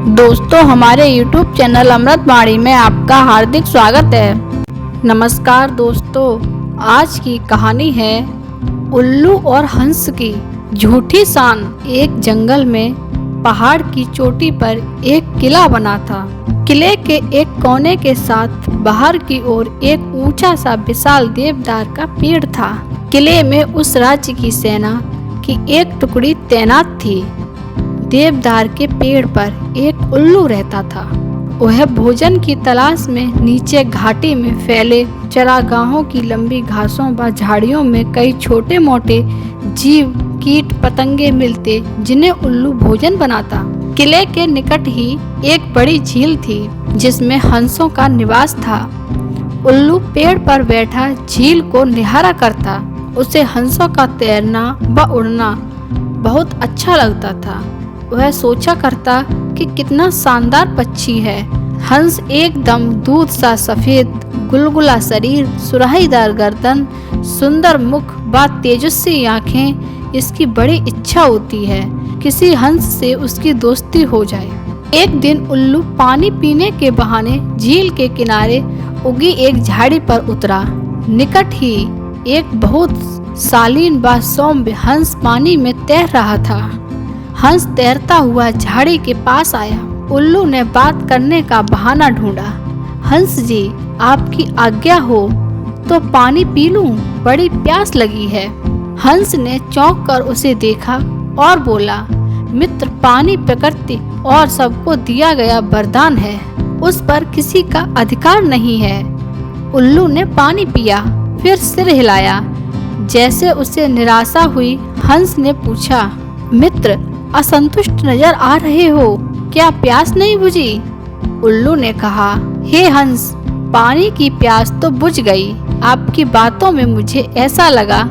दोस्तों, हमारे YouTube channel अमृतवाणी में आपका हार्दिक स्वागत है। नमस्कार दोस्तों, आज की कहानी है उल्लू और हंस की झूठी शान। एक जंगल में पहाड़ की चोटी पर एक किला बना था। किले के एक कोने के साथ बाहर की ओर एक ऊंचा सा विशाल देवदार का पेड़ था। किले में उस राज्य की सेना की एक टुकड़ी तैनात थी। देवदार के पेड़ पर एक उल्लू रहता था। वह भोजन की तलाश में नीचे घाटी में फैले चरागाहों की लंबी घासों व झाड़ियों में कई छोटे मोटे जीव कीट पतंगे मिलते, जिन्हें उल्लू भोजन बनाता। किले के निकट ही एक बड़ी झील थी जिसमें हंसों का निवास था। उल्लू पेड़ पर बैठा झील को निहारा करता। उसे हंसों का तैरना व उड़ना बहुत अच्छा लगता था। वह सोचा करता कि कितना शानदार पक्षी है। हंस एकदम दूध सा सफेद, गुलगुला शरीर, सुराहीदार गर्दन, सुंदर मुख व तेजस्वी आंखें। इसकी बड़ी इच्छा होती है किसी हंस से उसकी दोस्ती हो जाए। एक दिन उल्लू पानी पीने के बहाने झील के किनारे उगी एक झाड़ी पर उतरा। निकट ही एक बहुत शालीन व सौम्य हंस पानी में तैर रहा था। हंस तैरता हुआ झाड़ी के पास आया। उल्लू ने बात करने का बहाना ढूंढा। हंस जी, आपकी आज्ञा हो तो पानी पी लूं, बड़ी प्यास लगी है। हंस ने चौंक कर उसे देखा और बोला, मित्र, पानी प्रकृति और सबको दिया गया वरदान है, उस पर किसी का अधिकार नहीं है। उल्लू ने पानी पिया, फिर सिर हिलाया जैसे उसे निराशा हुई। हंस ने पूछा, मित्र, असंतुष्ट नजर आ रहे हो, क्या प्यास नहीं बुझी? उल्लू ने कहा, हे हंस, पानी की प्यास तो बुझ गई। आपकी बातों में मुझे ऐसा लगा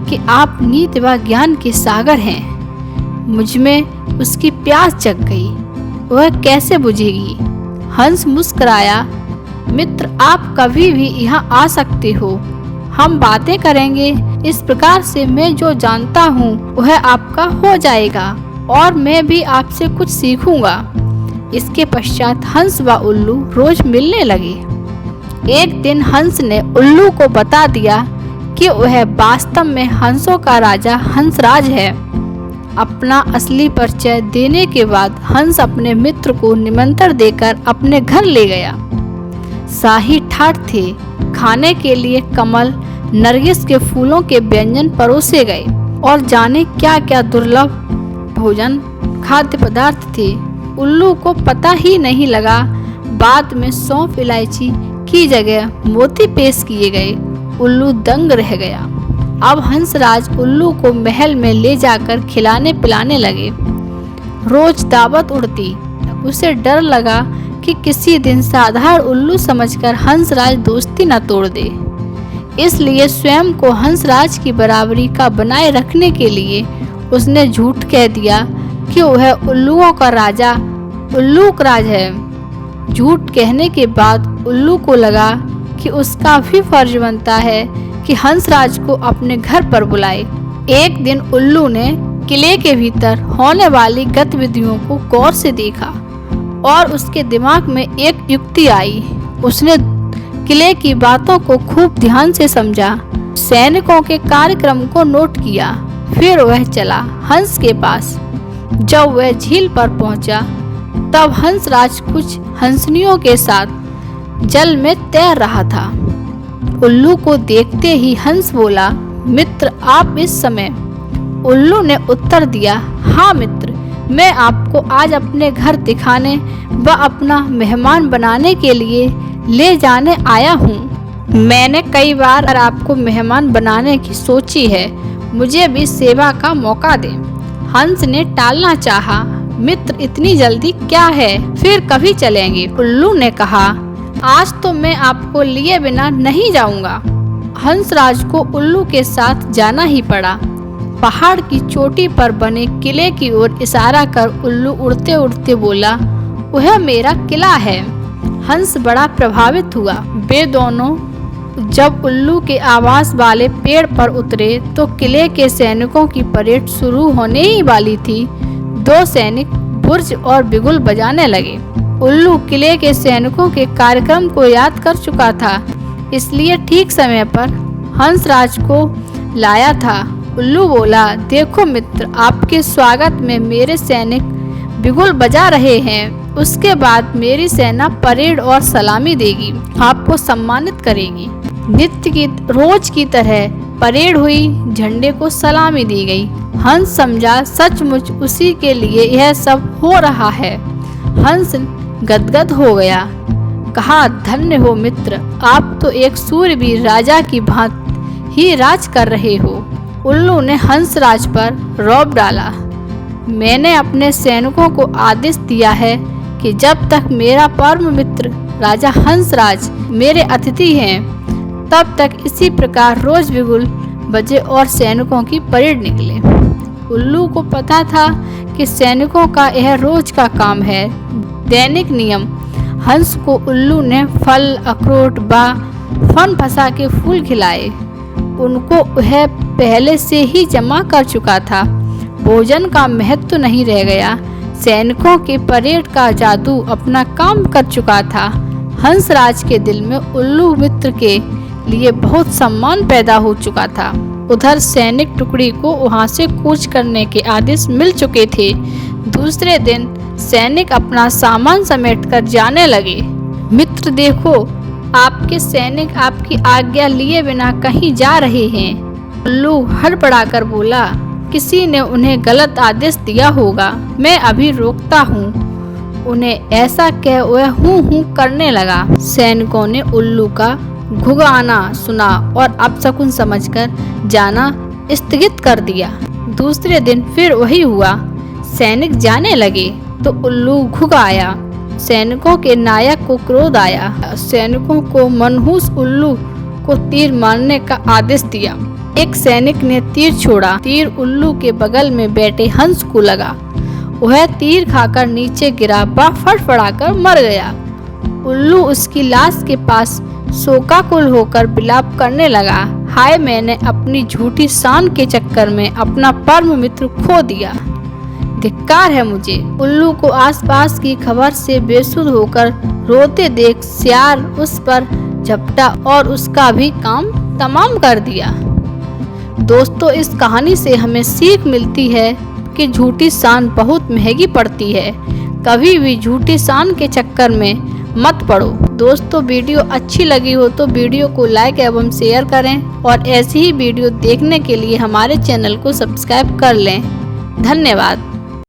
कि आप नीति व ज्ञान के सागर हैं। मुझ में उसकी प्यास जग गई, वह कैसे बुझेगी? हंस मुस्कुराया, मित्र, आप कभी भी यहाँ आ सकते हो, हम बातें करेंगे। इस प्रकार से मैं जो जानता हूँ वह आपका हो जाएगा और मैं भी आपसे कुछ सीखूंगा। इसके पश्चात हंस व उल्लू रोज मिलने लगे। एक दिन हंस ने उल्लू को बता दिया कि वह वास्तव में हंसों का राजा हंसराज है। अपना असली परिचय देने के बाद हंस अपने मित्र को निमंत्रण देकर अपने घर ले गया। शाही ठाट थे। खाने के लिए कमल, नरगिस के फूलों के व्यंजन परोसे गए और जाने क्या क्या दुर्लभ भोजन खाद्य पदार्थ थे। उल्लू को पता ही नहीं लगा। बाद में सौंफ इलायची की जगह मोती पेश किए गए। उल्लू दंग रह गया। अब हंसराज उल्लू को महल में ले जाकर खिलाने पिलाने लगे। रोज दावत उड़ती। उसे डर लगा कि किसी दिन साधारण उल्लू समझकर हंसराज दोस्ती न तोड़ दे। इसलिए स्वयं को हंसराज की बराबरी का बनाए रखने के लिए उसने झूठ कह दिया कि वह उल्लुओं का राजा उल्लूक राज है। झूठ कहने के बाद उल्लू को लगा कि उसका भी फर्ज बनता है कि हंसराज को अपने घर पर बुलाए। एक दिन उल्लू ने किले के भीतर होने वाली गतिविधियों को गौर से देखा और उसके दिमाग में एक युक्ति आई। उसने किले की बातों को खूब ध्यान से समझा, सैनिकों के कार्यक्रम को नोट किया। फिर वह चला हंस के पास। जब वह झील पर पहुंचा तब हंसराज कुछ हंसनियों के साथ जल में तैर रहा था। उल्लू को देखते ही हंस बोला, मित्र, आप इस समय? उल्लू ने उत्तर दिया, हाँ मित्र, मैं आपको आज अपने घर दिखाने व अपना मेहमान बनाने के लिए ले जाने आया हूँ। मैंने कई बार आपको मेहमान बनाने की सोची है, मुझे भी सेवा का मौका दें। हंस ने टालना चाहा, मित्र, इतनी जल्दी क्या है, फिर कभी चलेंगे। उल्लू ने कहा, आज तो मैं आपको लिए बिना नहीं जाऊंगा। हंसराज को उल्लू के साथ जाना ही पड़ा। पहाड़ की चोटी पर बने किले की ओर इशारा कर उल्लू उड़ते उड़ते बोला, वह मेरा किला है। हंस बड़ा प्रभावित हुआ। वे दोनों जब उल्लू के आवास वाले पेड़ पर उतरे तो किले के सैनिकों की परेड शुरू होने ही वाली थी। दो सैनिक बुर्ज और बिगुल बजाने लगे। उल्लू किले के सैनिकों के कार्यक्रम को याद कर चुका था, इसलिए ठीक समय पर हंसराज को लाया था। उल्लू बोला, देखो मित्र, आपके स्वागत में मेरे सैनिक बिगुल बजा रहे हैं। उसके बाद मेरी सेना परेड और सलामी देगी, आपको सम्मानित करेगी। नित्य की रोज की तरह परेड हुई, झंडे को सलामी दी गई। हंस समझा सचमुच उसी के लिए यह सब हो रहा है। हंस गदगद हो गया, कहा, धन्य हो मित्र, आप तो एक सूरवीर राजा की भांति ही राज कर रहे हो। उल्लू ने हंसराज पर रौब डाला। मैंने अपने सैनिकों को आदेश दिया है कि जब तक मेरा परम मित्र राजा हंसराज मेरे अतिथि हैं, तब तक इसी प्रकार रोज बिगुल बजे और सैनिकों की परेड निकले। उल्लू को पता था कि सैनिकों का यह रोज का काम है, दैनिक नियम। हंस को उल्लू ने फल, अखरोट व फन फसा के फूल खिलाए। उनको वह पहले से ही जमा कर चुका था। भोजन का महत्व नहीं रह गया। सैनिकों के परेड का जादू अपना काम कर चुका था। हंसराज के दिल में उल्लू मित्र के लिए बहुत सम्मान पैदा हो चुका था। उधर सैनिक टुकड़ी को वहां से कूच करने के आदेश मिल चुके थे। दूसरे दिन सैनिक अपना सामान समेटकर जाने लगे। मित्र देखो, आपके सैनिक आपकी आज्ञा लिए बिना कहीं जा रहे हैं। उल्लू हड़बड़ाकर बोला, किसी ने उन्हें गलत आदेश दिया होगा, मैं अभी रोकता हूँ। उन्हें ऐसा कह वह हूँ करने लगा। सैनिकों ने उल्लू का घुघाना सुना और अपशकुन समझकर जाना स्थगित कर दिया। दूसरे दिन फिर वही हुआ। सैनिक जाने लगे तो उल्लू घुघाया। सैनिकों के नायक को क्रोध आया। सैनिकों को मनहूस उल्लू को तीर मारने का आदेश दिया। एक सैनिक ने तीर छोड़ा। तीर उल्लू के बगल में बैठे हंस को लगा। वह तीर खाकर नीचे गिरा व फड़फड़ाकर मर गया। उल्लू उसकी लाश के पास शोकाकुल होकर विलाप करने लगा, हाय, मैंने अपनी झूठी शान के चक्कर में अपना परम मित्र खो दिया। धिक्कार है मुझे। उल्लू को आसपास की खबर से बेसुध होकर रोते देख सियार उस पर झपटा और उसका भी काम तमाम कर दिया। दोस्तों, इस कहानी से हमें सीख मिलती है कि झूठी शान बहुत महंगी पड़ती है। कभी भी झूठी शान के चक्कर में मत पड़ो। दोस्तों, वीडियो अच्छी लगी हो तो वीडियो को लाइक एवं शेयर करें और ऐसी ही वीडियो देखने के लिए हमारे चैनल को सब्सक्राइब कर लें। धन्यवाद।